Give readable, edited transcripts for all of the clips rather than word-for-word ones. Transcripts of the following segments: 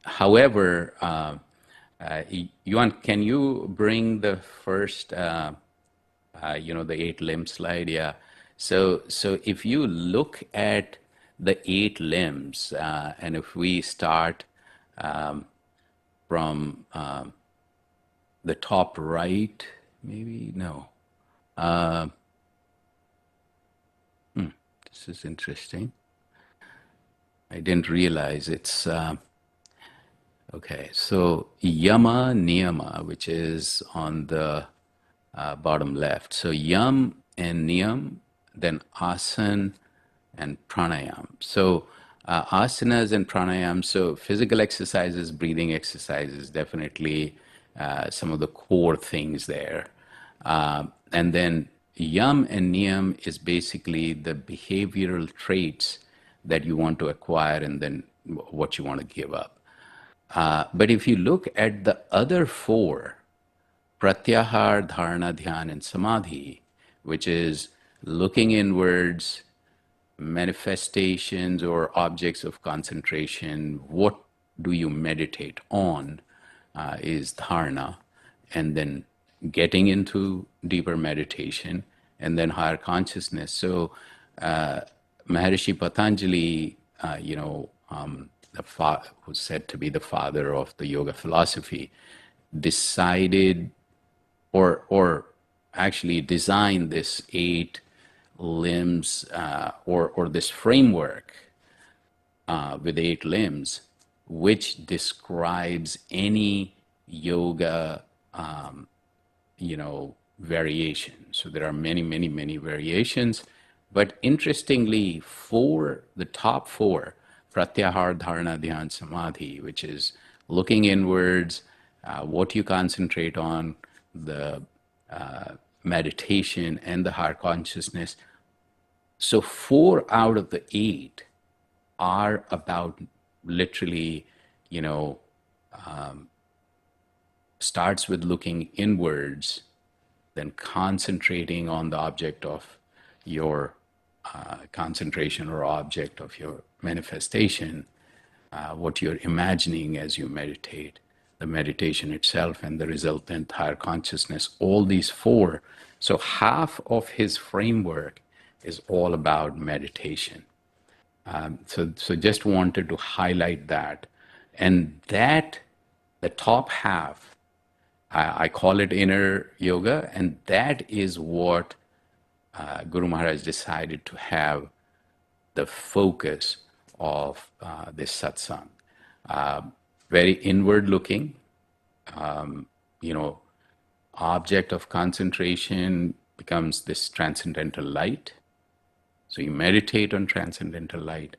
However, Yuan, can you bring the first, the eight limb slide? Yeah. So if you look at the eight limbs, and if we start from the top right, maybe no. This is interesting. I didn't realize it's okay. So yama niyama, which is on the bottom left. So yam and niyam, then asan and pranayam. So asanas and pranayam, so physical exercises, breathing exercises, definitely some of the core things there. And then yam and niyam is basically the behavioral traits that you want to acquire and then what you want to give up. But if you look at the other four, pratyahar, dharana, dhyan, and samadhi, which is looking inwards, manifestations or objects of concentration, what do you meditate on, is dharana, and then getting into deeper meditation, and then higher consciousness. So Maharishi Patanjali, who's said to be the father of the yoga philosophy, decided or actually designed this eight limbs, or this framework with eight limbs, which describes any yoga variation. So there are many, many, many variations. But interestingly, the top four, pratyahar, dharana, dhyan, samadhi, which is looking inwards, what you concentrate on, the meditation, and the higher consciousness. So 4 out of the 8 are about literally, starts with looking inwards, then concentrating on the object of your concentration or object of your manifestation, what you're imagining as you meditate, the meditation itself, and the resultant higher consciousness, all these 4. So half of his framework is all about meditation. So just wanted to highlight that. And that, the top half, I call it inner yoga, and that is what Guru Maharaj decided to have the focus of this satsang. Very inward looking, object of concentration becomes this transcendental light. So you meditate on transcendental light,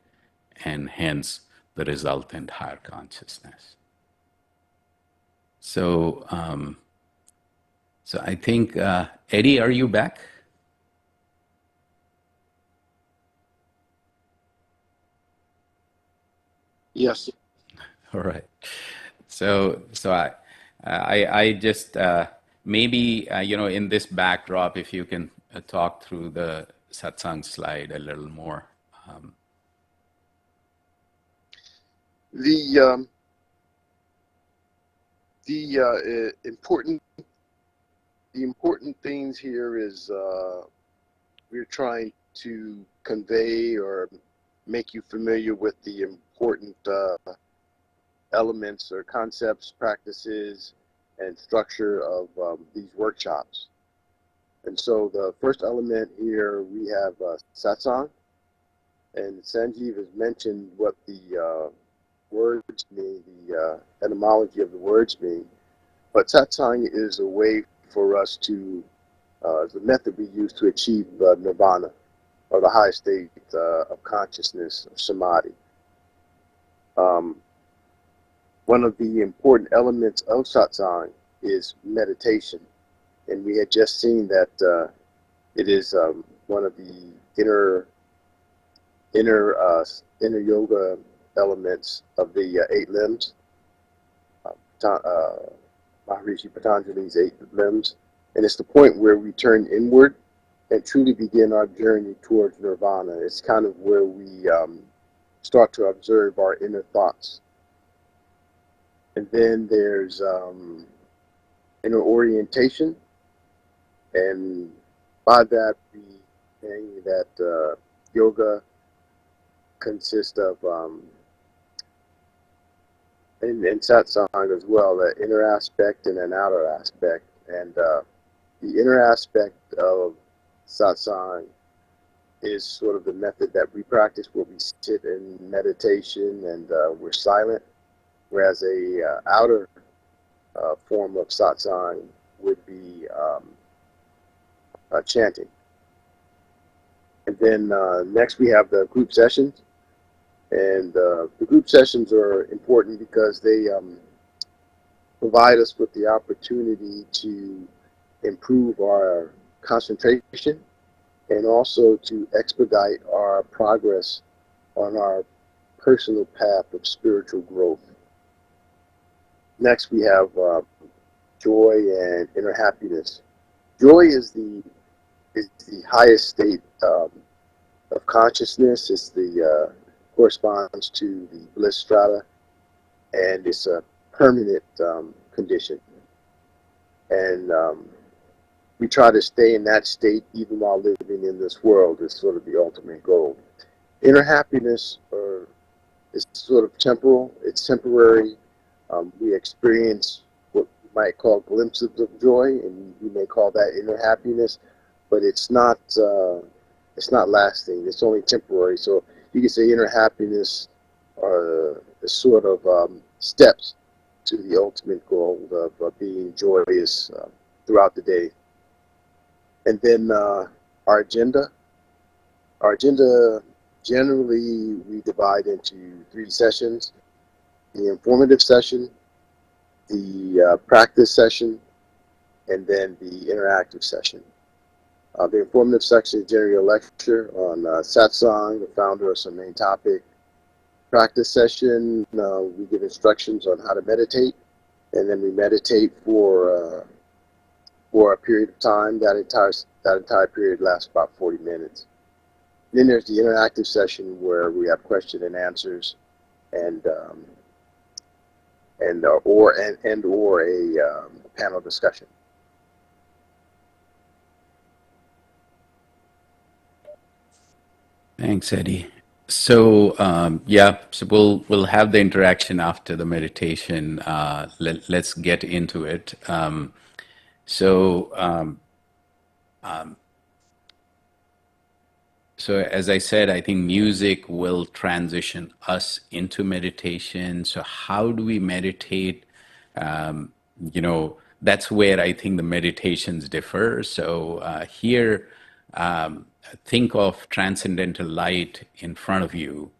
and hence the resultant higher consciousness. So, so I think, Eddie, are you back? Yes. All right. So I just maybe in this backdrop, if you can talk through the satsang slide a little more. The important things here is we're trying to convey or make you familiar with the important elements or concepts, practices, and structure of these workshops. And so the first element here, we have satsang, and Sanjeev has mentioned what the words mean, the etymology of the words mean. But satsang is a way for us to, the method we use to achieve nirvana, or the high state of consciousness, of samadhi. One of the important elements of satsang is meditation. And we had just seen that it is one of the inner yoga elements of the 8 limbs, Maharishi Patanjali's 8 limbs. And it's the point where we turn inward and truly begin our journey towards nirvana. It's kind of where we start to observe our inner thoughts And then there's inner orientation, and by that we mean that yoga consists of and satsang as well, an inner aspect and an outer aspect. And the inner aspect of satsang is sort of the method that we practice, where we sit in meditation and we're silent, whereas a outer form of satsang would be chanting. And then next we have the group sessions. And the group sessions are important because they provide us with the opportunity to improve our concentration and also to expedite our progress on our personal path of spiritual growth. Next, we have joy and inner happiness. Joy is the highest state of consciousness. It's the corresponds to the bliss strata, and it's a permanent condition. And we try to stay in that state even while living in this world. Is sort of the ultimate goal. Inner happiness is sort of temporal. It's temporary. We experience what we might call glimpses of joy, and you may call that inner happiness, but it's not lasting. It's only temporary. So you can say inner happiness are the sort of steps to the ultimate goal of being joyous throughout the day. And then our agenda. Our agenda, generally, we divide into 3 sessions: the informative session, the practice session, and then the interactive session. The informative section is generally a lecture on Satsang, the founder of some main topic. Practice session, we give instructions on how to meditate, and then we meditate for a period of time. That entire period lasts about 40 minutes. Then there's the interactive session where we have question and answers, and or a panel discussion. Thanks, Eddie. So yeah, so we'll have the interaction after the meditation. Let's get into it. So so as I said, I think music will transition us into meditation. So how do we meditate? You know, that's where I think the meditations differ. So here, think of transcendental light in front of you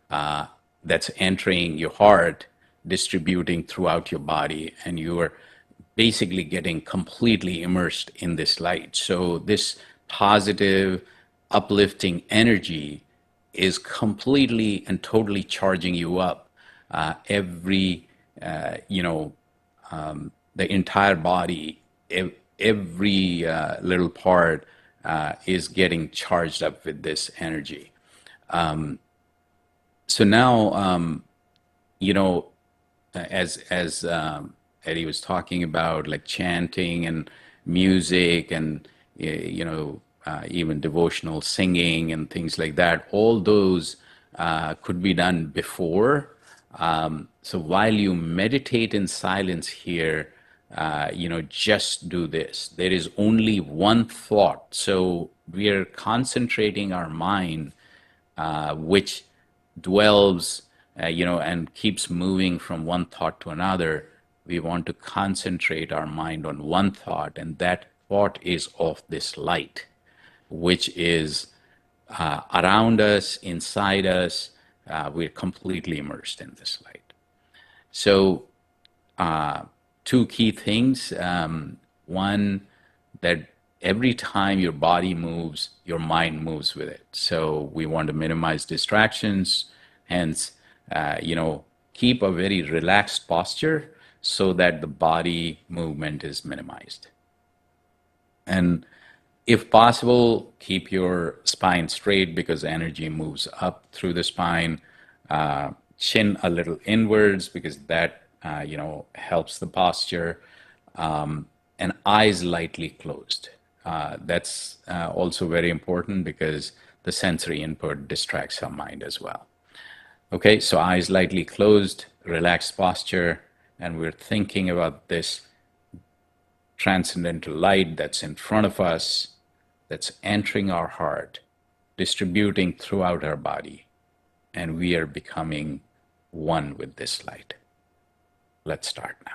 that's entering your heart, distributing throughout your body, and you are basically getting completely immersed in this light. So this positive, uplifting energy is completely and totally charging you up. Every, you know, the entire body, every little part is getting charged up with this energy. So now, you know, as Eddie was talking about, like chanting and music and you know even devotional singing and things like that, all those could be done before. So while you meditate in silence here, you know, just do this. There is only one thought. So we are concentrating our mind, which dwells, you know, and keeps moving from one thought to another. We want to concentrate our mind on one thought, and that thought is of this light, which is around us, inside us. We're completely immersed in this light. So, two key things. One, that every time your body moves, your mind moves with it. So we want to minimize distractions, hence, you know, keep a very relaxed posture so that the body movement is minimized. And if possible, keep your spine straight because energy moves up through the spine. Chin a little inwards because that helps the posture, and eyes lightly closed. That's also very important because the sensory input distracts our mind as well. Okay, so eyes lightly closed, relaxed posture, and we're thinking about this transcendental light that's in front of us, that's entering our heart, distributing throughout our body, and we are becoming one with this light. Let's start now.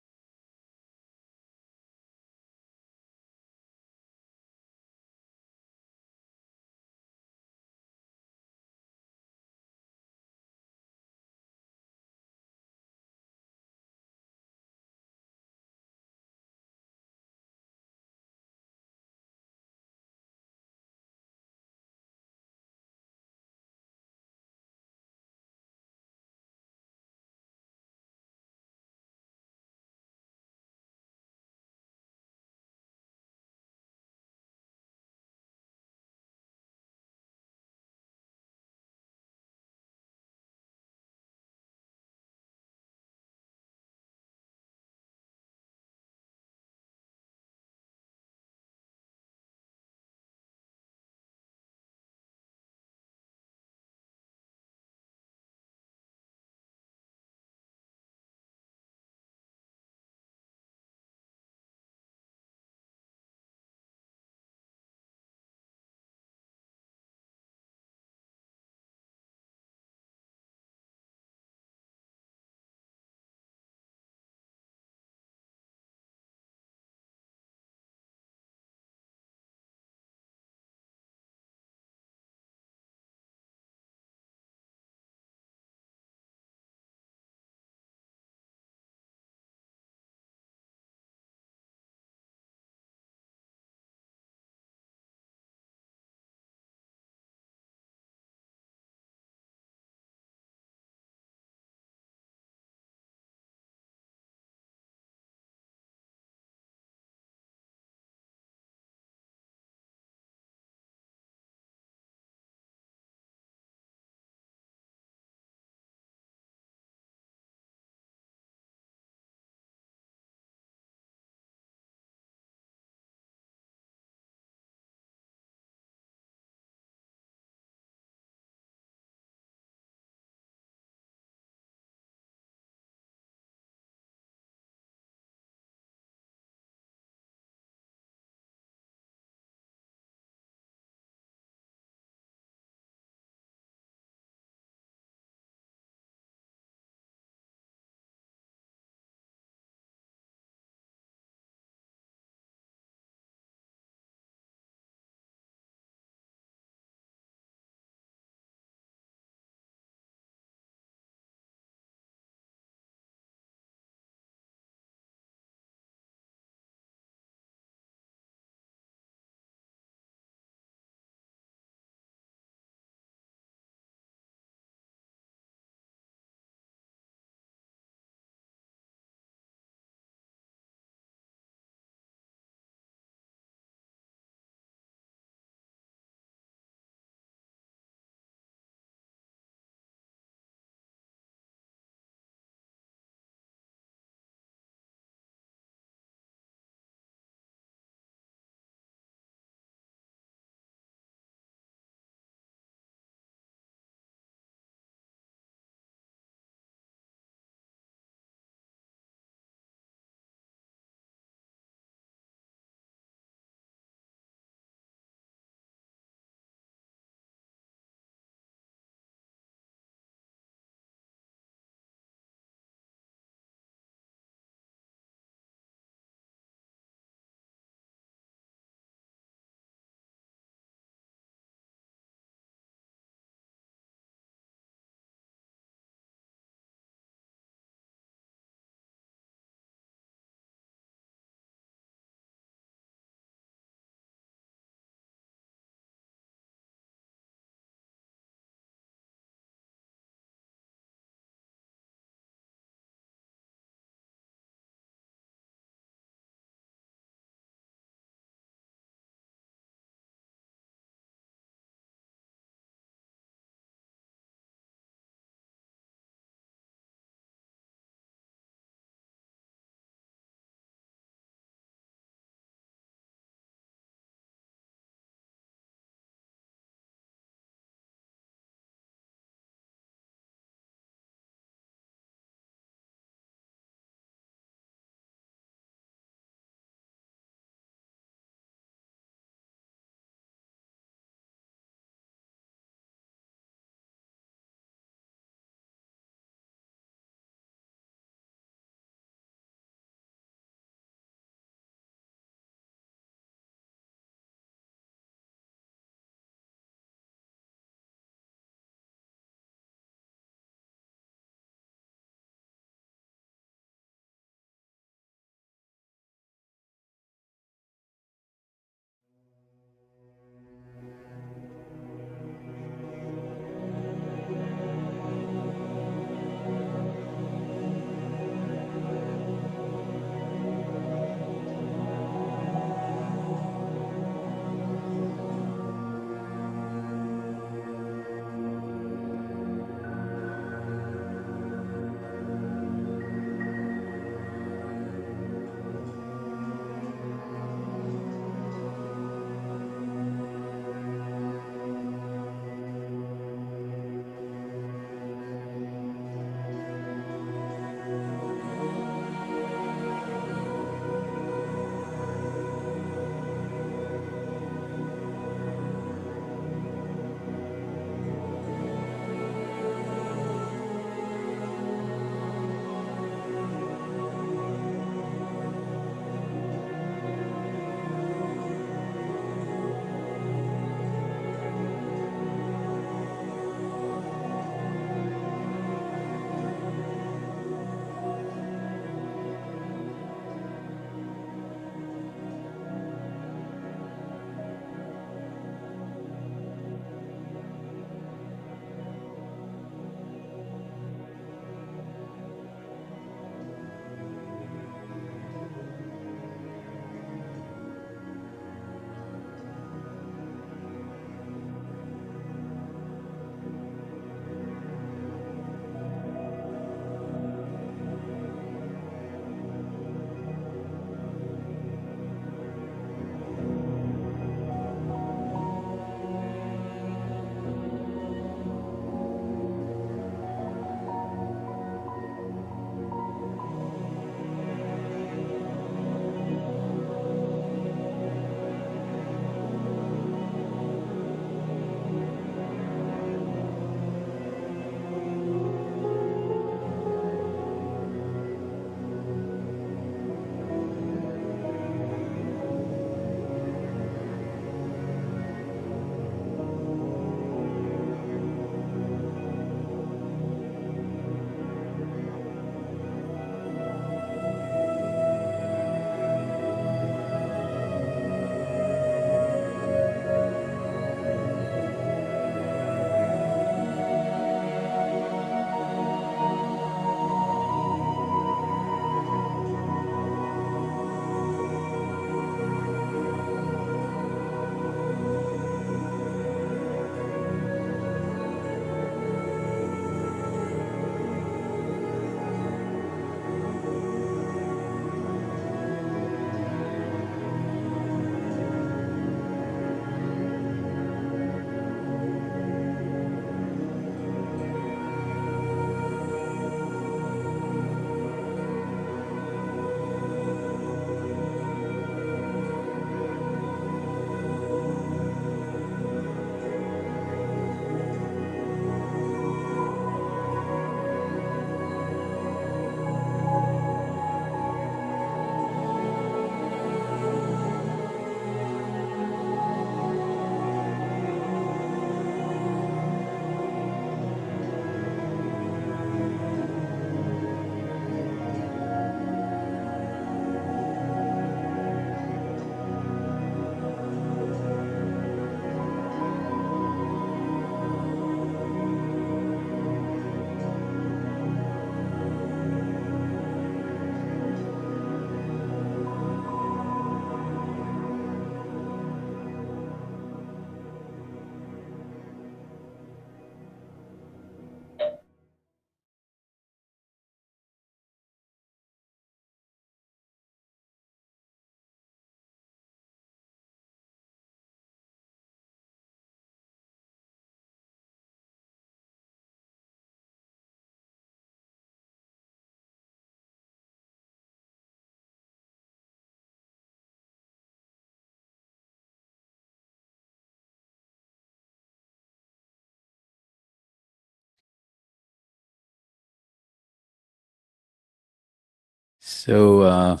So,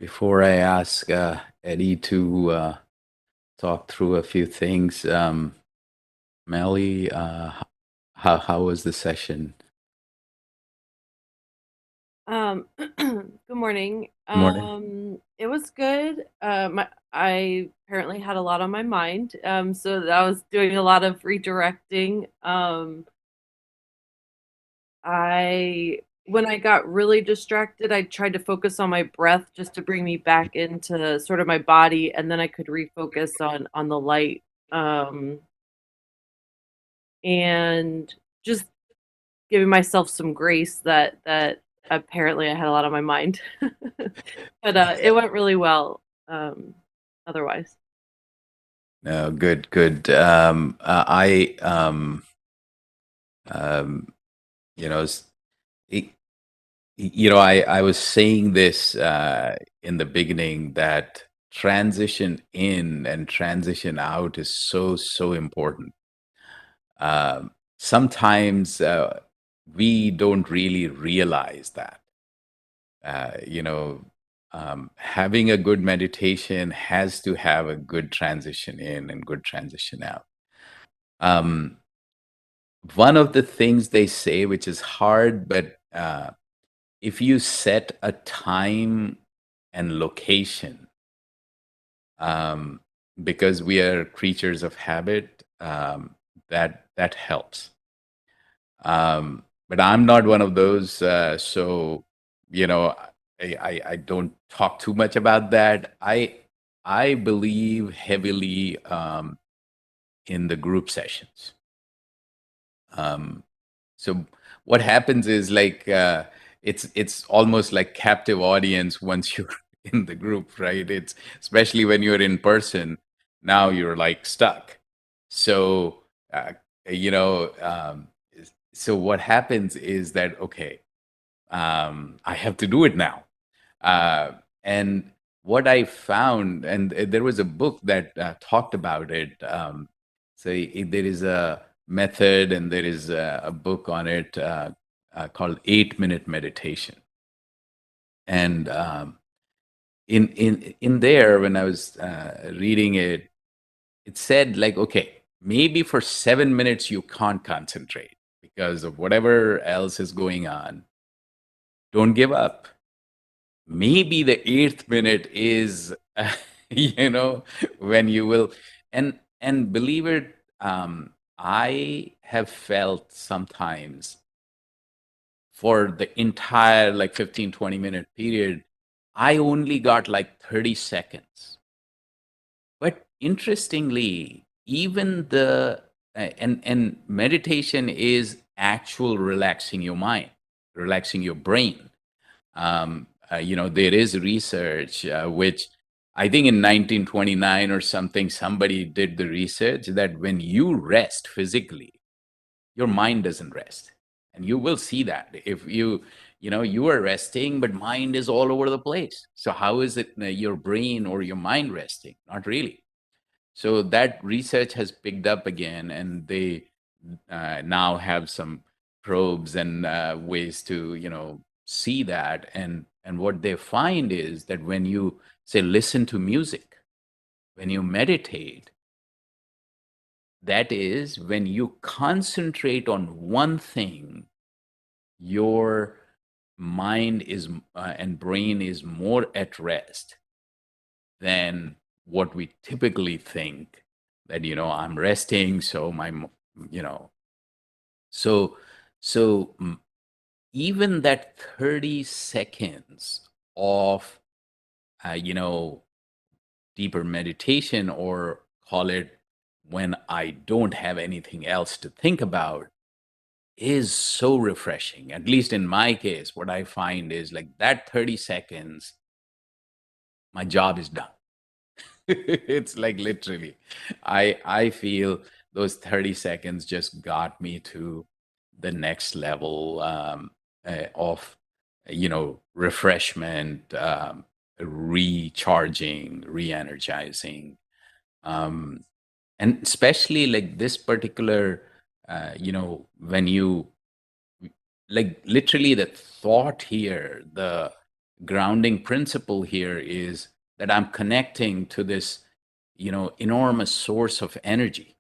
before I ask Eddie to talk through a few things, Melly, how was the session? Good morning. Morning. It was good. I apparently had a lot on my mind, so I was doing a lot of redirecting. I When I got really distracted, I tried to focus on my breath just to bring me back into sort of my body, and then I could refocus on the light. Um, and just giving myself some grace that apparently I had a lot on my mind. But it went really well. Otherwise. No, good, good. Um, you know, it, I was saying this in the beginning that transition in and transition out is so, so important. Sometimes we don't really realize that. Uh, you know, Having a good meditation has to have a good transition in and good transition out. Um, One of the things they say, which is hard, but if you set a time and location, um, because we are creatures of habit, that helps. But I'm not one of those, so you know, I don't talk too much about that. I believe heavily in the group sessions. Um, so what happens is like it's almost like captive audience once you're in the group, right? It's especially when you're in person. Now you're like stuck. So uh, you know, so what happens is that okay, I have to do it now. Uh, and what I found, and there was a book that talked about it. There is a method, and there is a book on it called 8 Minute Meditation. And in there, when I was reading it, it said like, okay, maybe for 7 minutes you can't concentrate because of whatever else is going on. Don't give up. Maybe the eighth minute is when you will. And believe it, I have felt sometimes for the entire like 15-20 minute period, I only got like 30 seconds. But interestingly, even the and meditation is actual relaxing your mind, relaxing your brain. There is research which I think in 1929 or something, somebody did the research that when you rest physically, your mind doesn't rest. And you will see that if you are resting, but mind is all over the place. So how is it your brain or your mind resting? Not really. So that research has picked up again, and they now have some probes and ways to see that. And what they find is that when you say listen to music, when you meditate, that is when you concentrate on one thing, your mind is and brain is more at rest than what we typically think that I'm resting, so you know so so even that 30 seconds of uh, you know deeper meditation, or call it when I don't have anything else to think about, is so refreshing. At least in my case, what I find is like that 30 seconds, my job is done. It's like literally, I feel those 30 seconds just got me to the next level of refreshment, recharging, re-energizing. um, and especially like this particular when you like literally the thought here, the grounding principle here is that I'm connecting to this, enormous source of energy.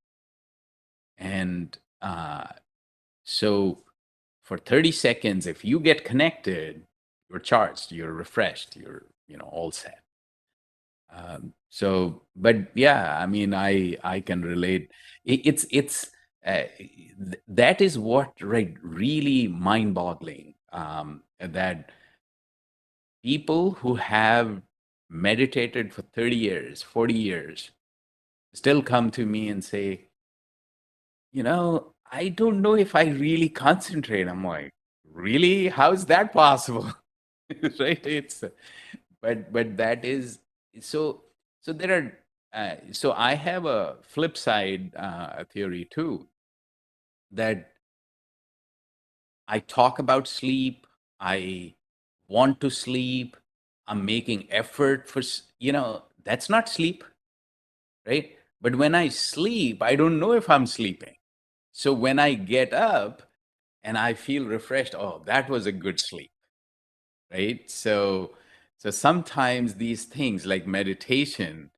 And so for 30 seconds, if you get connected, you're charged, you're refreshed, you're, all set. But yeah, I mean, I can relate. It's that is what, right, really mind-boggling. That people who have meditated for 30 years, 40 years, still come to me and say, I don't know if I really concentrate. I'm like, really? How's that possible? Right? But that is so. So there are. So I have a flip side theory too, that I talk about sleep. I want to sleep. I'm making effort for. That's not sleep, right? But when I sleep, I don't know if I'm sleeping. So when I get up and I feel refreshed, oh, that was a good sleep, right? So sometimes these things like meditation,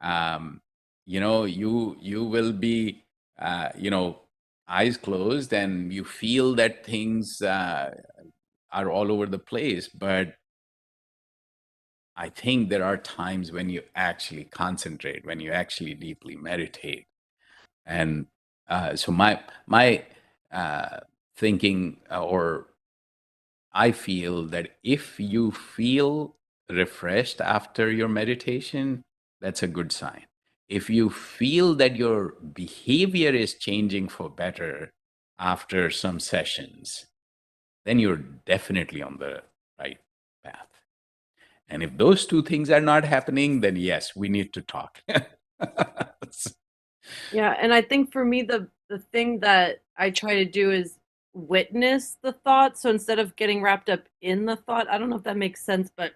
um, you will be, eyes closed, and you feel that things are all over the place. But I think there are times when you actually concentrate, when you actually deeply meditate. And so my thinking, or I feel that if you feel refreshed after your meditation, that's a good sign. If you feel that your behavior is changing for better after some sessions, then you're definitely on the right path. And if those two things are not happening, then yes, we need to talk. Yeah, and I think for me the thing that I try to do is witness the thought. So instead of getting wrapped up in the thought, I don't know if that makes sense, but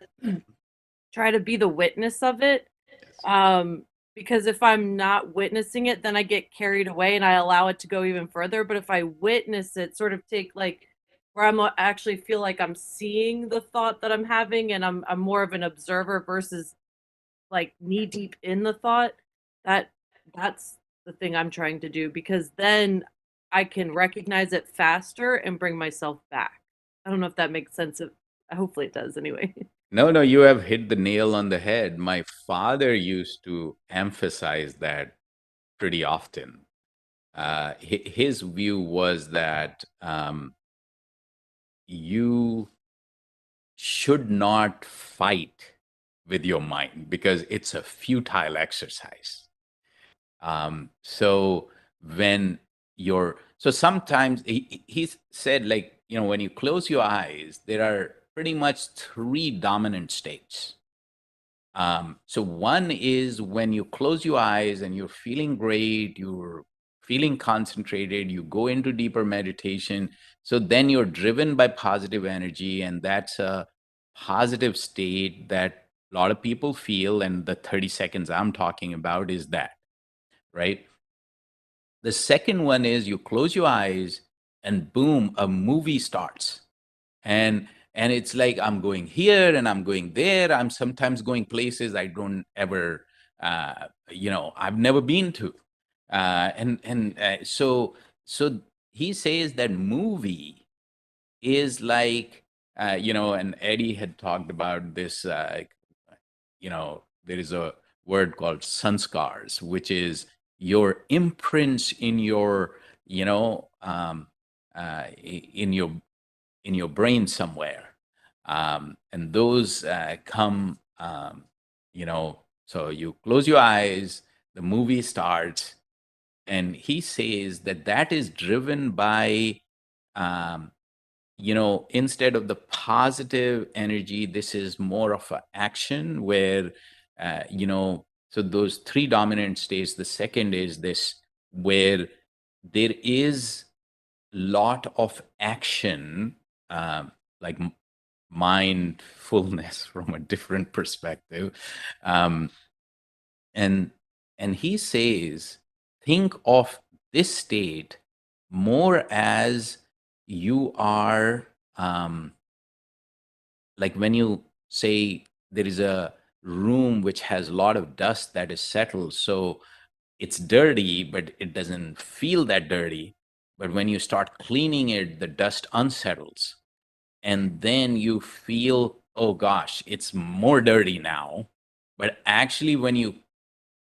try to be the witness of it. Yes. Um, because if I'm not witnessing it, then I get carried away and I allow it to go even further. But if I witness it, sort of take like where actually feel like I'm seeing the thought that I'm having, and I'm more of an observer versus like knee deep in the thought. That that's the thing I'm trying to do, because then I can recognize it faster and bring myself back. I don't know if that makes sense. Hopefully it does anyway. No, no, you have hit the nail on the head. My father used to emphasize that pretty often. His view was that you should not fight with your mind because it's a futile exercise. So when so sometimes he said, like, when you close your eyes, there are pretty much three dominant states. So one is when you close your eyes and you're feeling great, you're feeling concentrated, you go into deeper meditation. So then you're driven by positive energy, and that's a positive state that a lot of people feel. And the 30 seconds I'm talking about is that, right? The second one is you close your eyes and boom, a movie starts. And it's like I'm going here and I'm going there. I'm sometimes going places I don't ever I've never been to. So he says that movie is like, and Eddie had talked about this. There is a word called sanskars, which is your imprints in your, in your brain somewhere, and those come, so you close your eyes, the movie starts, and he says that that is driven by, um, instead of the positive energy, this is more of an action where, so those three dominant states, the second is this, where there is lot of action, like mindfulness from a different perspective. Um, and he says, think of this state more as you are like when you say there is a room which has a lot of dust that is settled, so it's dirty, but it doesn't feel that dirty. But when you start cleaning it, the dust unsettles. And then you feel, oh gosh, it's more dirty now. But actually, when you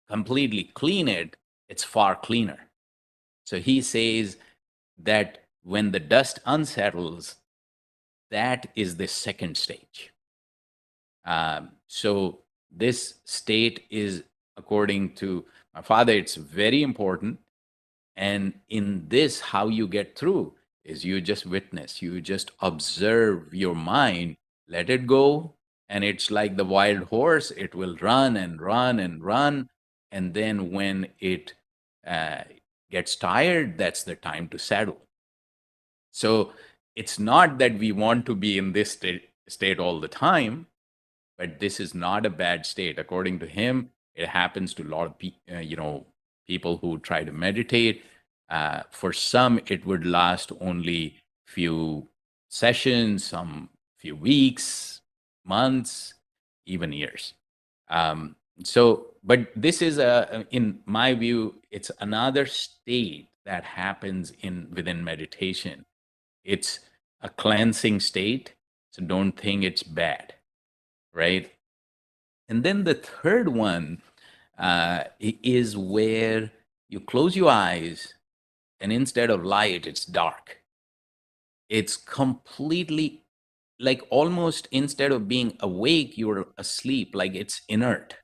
completely clean it, it's far cleaner. So he says that when the dust unsettles, that is the second stage. So this state is, according to my father, it's very important. And in this, how you get through is you just witness, you just observe your mind, let it go. And it's like the wild horse, it will run and run and run. And then when it uh, gets tired, that's the time to settle. So it's not that we want to be in this state all the time, but this is not a bad state. According to him, it happens to a lot of people who try to meditate. For some, it would last only few sessions, some few weeks, months, even years. But this is in my view, it's another state that happens in within meditation. It's a cleansing state, so don't think it's bad, right? And then the third one is where you close your eyes and instead of light, it's dark. It's completely like almost instead of being awake, you're asleep, like it's inert.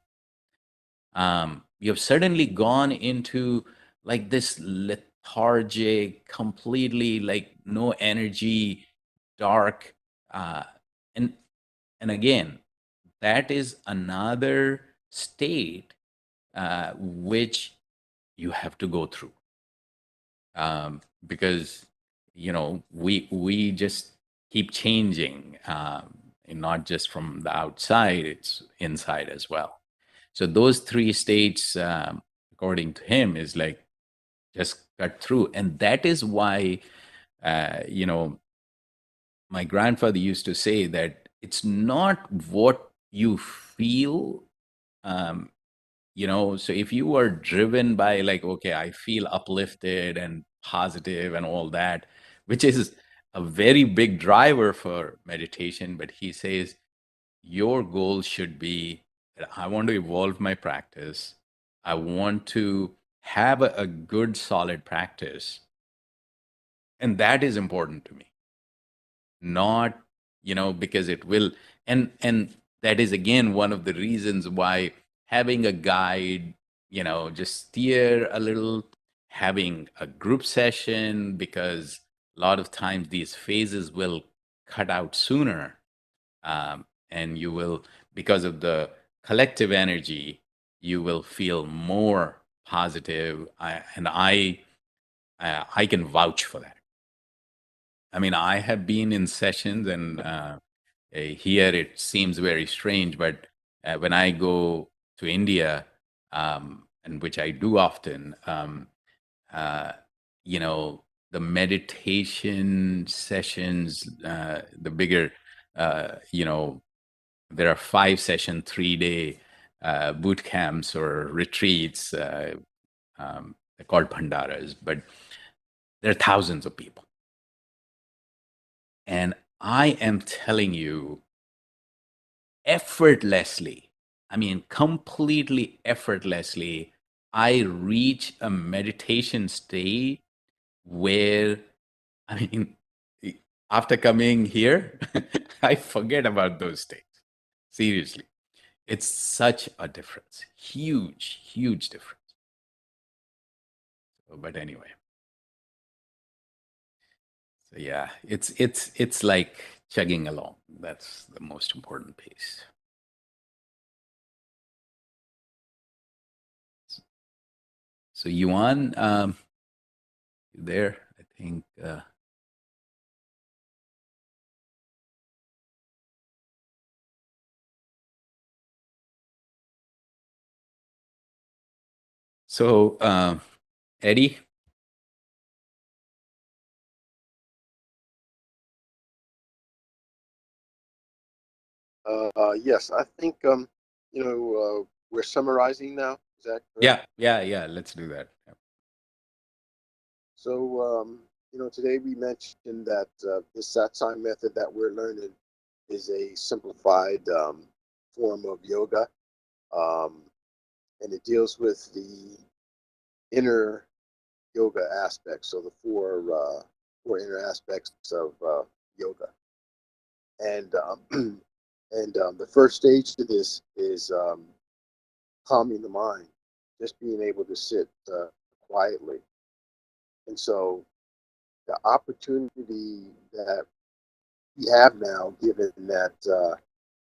You've suddenly gone into like this lethargic, completely like no energy, dark. Uh, and and again, that is another state which you have to go through, because we just keep changing, and not just from the outside, it's inside as well. So those three states, according to him, is like just cut through. And that is why uh, you know my grandfather used to say that it's not what you feel. um, so if you are driven by like, okay, I feel uplifted and positive and all that, which is a very big driver for meditation, but he says your goal should be that I want to evolve my practice, I want to have a good solid practice, and that is important to me. Not because it will. And that is again one of the reasons why having a guide, just steer a little, having a group session, because a lot of times these phases will cut out sooner. And you will, because of the collective energy, you will feel more positive. I can vouch for that. I mean, I have been in sessions, and here it seems very strange, but when I go to India, and which I do often, uh, you know, the meditation sessions, the bigger, there are 5 session, 3 day boot camps or retreats, they're called bhandaras, but there are thousands of people. And I am telling you, effortlessly, I mean, completely effortlessly, I reach a meditation state where, I mean, after coming here, I forget about those states. Seriously. It's such a difference. Huge, huge difference. But anyway, so yeah, it's like chugging along. That's the most important piece. So Yuan, you there? I think. So Eddie, Yes, I think we're summarizing now. Is that correct? Yeah. Let's do that. Yeah. So today we mentioned that this satsang method that we're learning is a simplified form of yoga, um, and it deals with the inner yoga aspects. So the four inner aspects of yoga, and the first stage to this is calming the mind, just being able to sit quietly. And so the opportunity that we have now, given that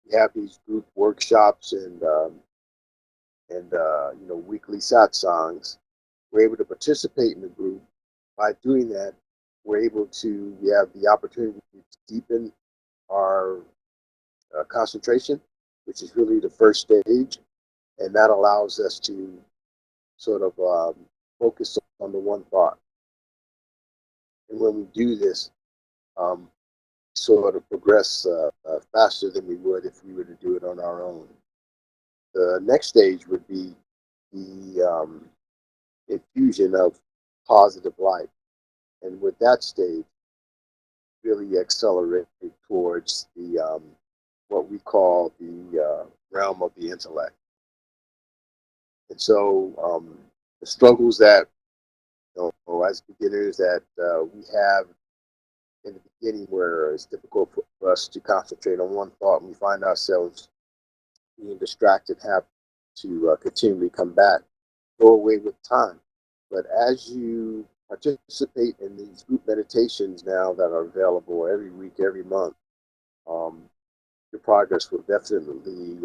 we have these group workshops and weekly satsangs, we're able to participate in the group. By doing that, we have the opportunity to deepen our concentration, which is really the first stage, and that allows us to sort of focus on the one thought. And when we do this, um, sort of progress faster than we would if we were to do it on our own. The next stage would be the infusion of positive light. And with that stage, really accelerate towards the what we call the realm of the intellect. And so the struggles that as beginners that we have in the beginning, where it's difficult for us to concentrate on one thought, and we find ourselves being distracted, have to continually come back, go away with time. But as you participate in these group meditations now that are available every week, every month, um, your progress will definitely,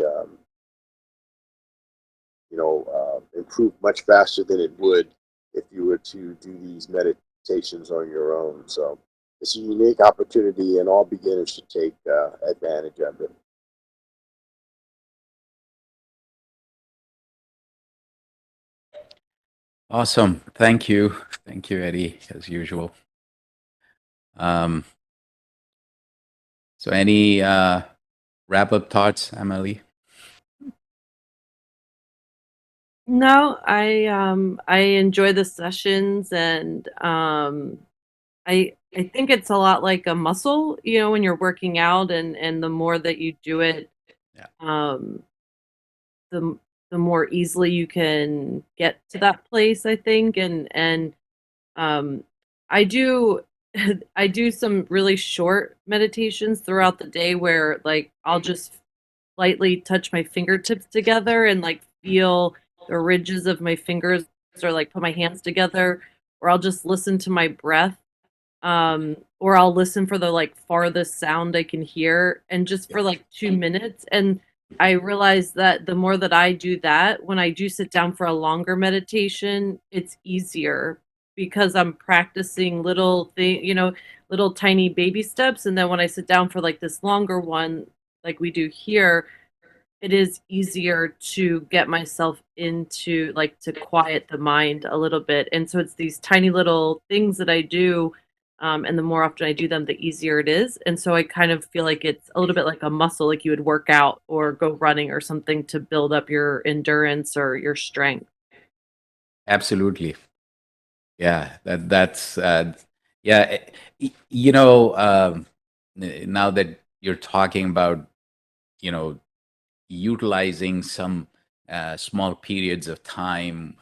improve much faster than it would if you were to do these meditations on your own. So it's a unique opportunity, and all beginners should take advantage of it. Awesome. Thank you. Thank you, Eddie, as usual. Um, so any wrap up thoughts, Emily? No, I enjoy the sessions, and I think it's a lot like a muscle, when you're working out, and the more that you do it, Yeah. um the the more easily you can get to that place, I think. And um I do I do some really short meditations throughout the day where, like, I'll just lightly touch my fingertips together and, like, feel the ridges of my fingers, or, like, put my hands together, or I'll just listen to my breath, or I'll listen for the, like, farthest sound I can hear, and just for like 2 minutes. And I realize that the more that I do that, when I do sit down for a longer meditation, it's easier, because I'm practicing little tiny baby steps. And then when I sit down for like this longer one, like we do here, it is easier to get myself into, like, to quiet the mind a little bit. And so it's these tiny little things that I do, and the more often I do them, the easier it is. And so I kind of feel like it's a little bit like a muscle, like you would work out or go running or something to build up your endurance or your strength. Absolutely. Yeah, that's yeah. You know, now that you're talking about, utilizing some small periods of time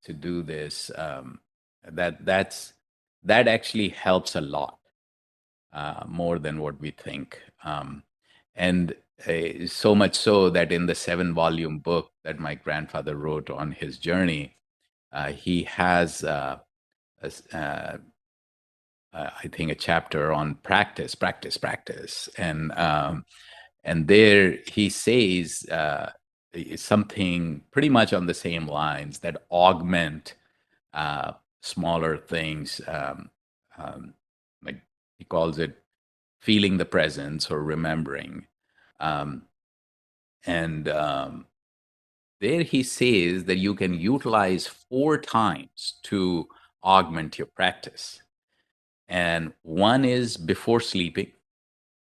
to do this, that actually helps a lot, more than what we think. And so much so that in the 7-volume book that my grandfather wrote on his journey, he has, I think, a chapter on practice, practice, practice. And there he says something pretty much on the same lines, that augment smaller things. Like he calls it feeling the presence or remembering. Um, and there he says that you can utilize 4 times to augment your practice. And one is before sleeping,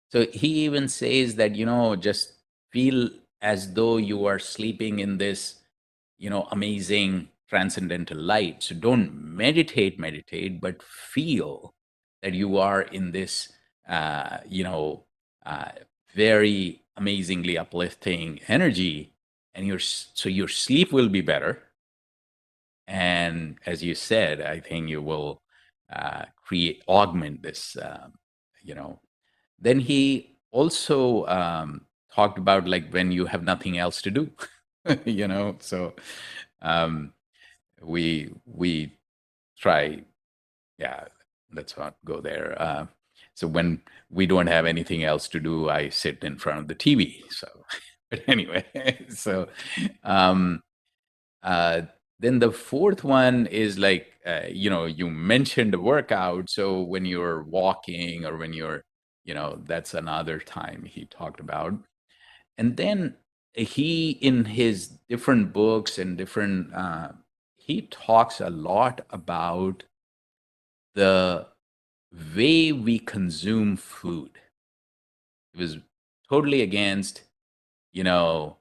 So he even says that, just feel as though you are sleeping in this, amazing transcendental light. So don't meditate, but feel that you are in this, uh, you know, uh, very amazingly uplifting energy, and so your sleep will be better. And as you said, I think you will augment this, you know. Then he also talked about like when you have nothing else to do, So um, we try, yeah, let's not go there. So when we don't have anything else to do, I sit in front of the TV. So, but anyway, so um, uh, then the fourth one is like, you mentioned the workout. So when you're walking or when you're, that's another time he talked about. And then he, in his different books and different, he talks a lot about the way we consume food. He was totally against, you know,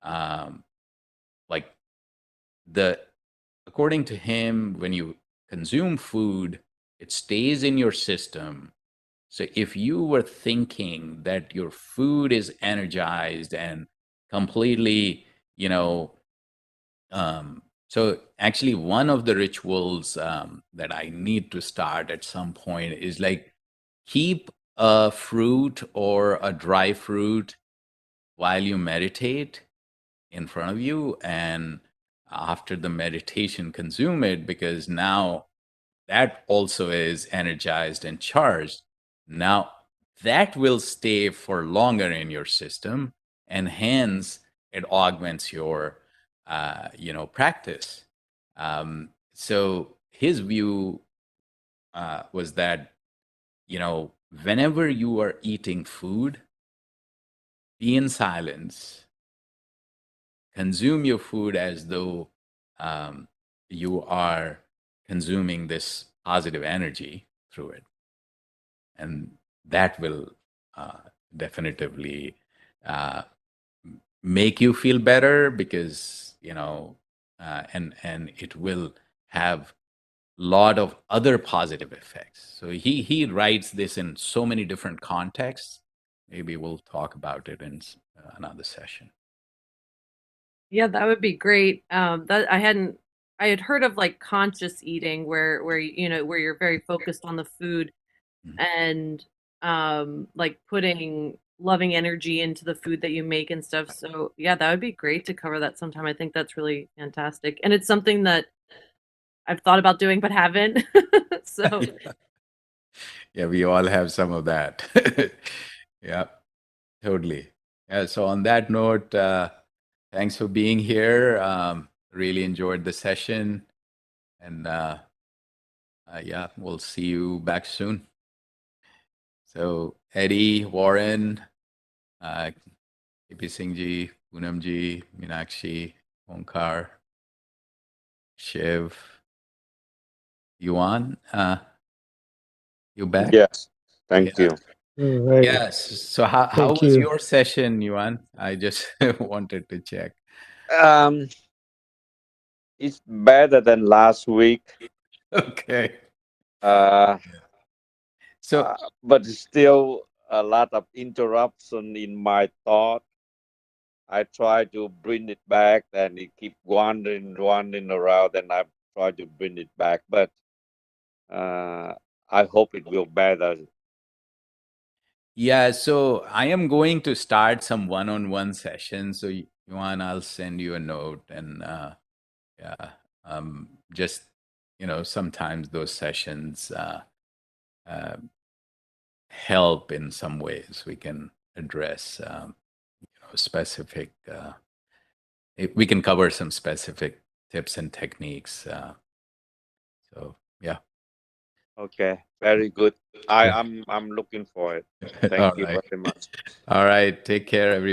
um, like the according to him, when you consume food, it stays in your system. So if you were thinking that your food is energized and completely, you know, so actually one of the rituals that I need to start at some point is like keep a fruit or a dry fruit while you meditate in front of you, and after the meditation consume it, because now that also is energized and charged. Now that will stay for longer in your system, and hence it augments your practice. So his view was that, whenever you are eating food, be in silence, consume your food as though um, you are consuming this positive energy through it. And that will uh, definitively uh, make you feel better, because, and it will have lot of other positive effects. So he writes this in so many different contexts. Maybe we'll talk about it in another session. Yeah, that would be great. That I had heard of like conscious eating where where you're very focused on the food Mhm. and like putting loving energy into the food that you make and stuff. So yeah, that would be great to cover that sometime. I think that's really fantastic. And it's something that I've thought about doing but haven't. So Yeah. Yeah, we all have some of that. Yeah, totally. Yeah, so on that note, thanks for being here. Really enjoyed the session. And yeah, we'll see you back soon. So Eddie, Warren, uh, KP Singh ji, Poonam ji, Meenakshi, Onkar, Shiv, Yuan, you back? Yes, thank Yeah. you. All right. Yes. So how Thank was you. your session, Yuan? I just wanted to check. Um, it's better than last week, Okay. uh, So but still a lot of interruption in my thought. I try to bring it back, and it keep wandering around, and I try to bring it back. But uh, I hope it will better. yeah, so I am going to start some one-on-one sessions. So Yuan, I'll send you a note, and yeah, just sometimes those sessions uh, help in some ways. We can address specific. We can cover some specific tips and techniques. So yeah. Okay, very good. Okay. I'm looking for it. All Thank you right. very much. All right. Take care, everyone.